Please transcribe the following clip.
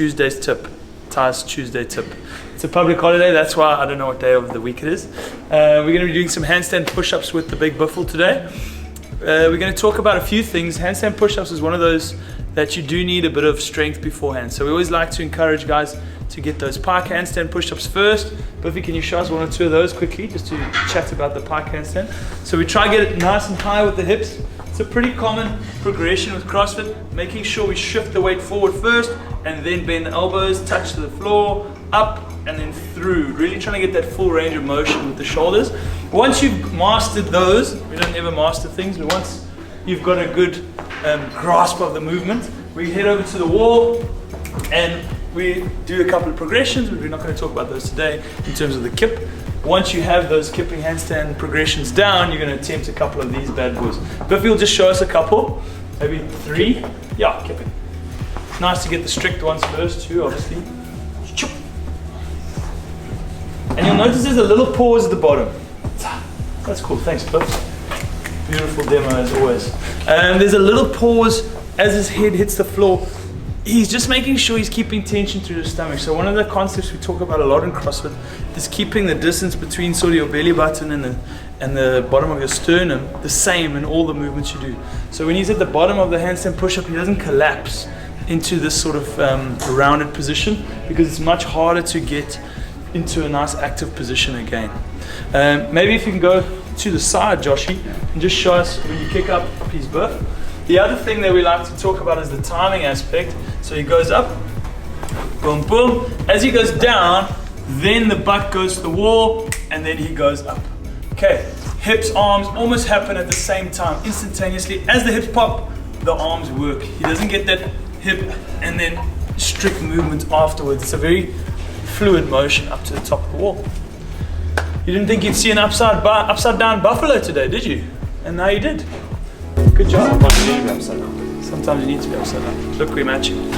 Tuesday's tip. Ty's Tuesday tip. It's a public holiday, that's why I don't know what day of the week it is. We're going to be doing some handstand push-ups with the big buffle today. We're going to talk about a few things. Handstand push-ups is one of those that you do need a bit of strength beforehand. So we always like to encourage guys to get those pike handstand push-ups first. Buffy, can you show us one or two of those quickly, just to chat about the pike handstand? So we try to get it nice and high with the hips. It's a pretty common progression with CrossFit, making sure we shift the weight forward first and then bend the elbows, touch to the floor, up and then through. Really trying to get that full range of motion with the shoulders. Once you've mastered those, we don't ever master things, but once you've got a good grasp of the movement, we head over to the wall and we do a couple of progressions, but we're not going to talk about those today in terms of the kip. Once you have those kipping handstand progressions down, you're going to attempt a couple of these bad boys. Buffy will just show us a couple, maybe 3. Yeah, kipping. It's nice to get the strict ones first too, obviously. And you'll notice there's a little pause at the bottom. That's cool, thanks Buff. Beautiful demo as always. There's a little pause as his head hits the floor. He's just making sure he's keeping tension through the stomach. So one of the concepts we talk about a lot in CrossFit is keeping the distance between sort of your belly button and the bottom of your sternum the same in all the movements you do. So when he's at the bottom of the handstand push-up, he doesn't collapse into this sort of rounded position, because it's much harder to get into a nice active position again. Maybe if you can go to the side, Joshy, and just show us when you kick up, please, Buff. The other thing that we like to talk about is the timing aspect. So he goes up, boom, boom. As he goes down, then the butt goes to the wall, and then he goes up. Okay, hips, arms almost happen at the same time, instantaneously. As the hips pop, the arms work. He doesn't get that hip and then strict movement afterwards. It's a very fluid motion up to the top of the wall. You didn't think you'd see an upside down buffalo today, did you? And now you did. Good job. Sometimes you need to be upside down. Sometimes you need to be upside down. Look, we're matching.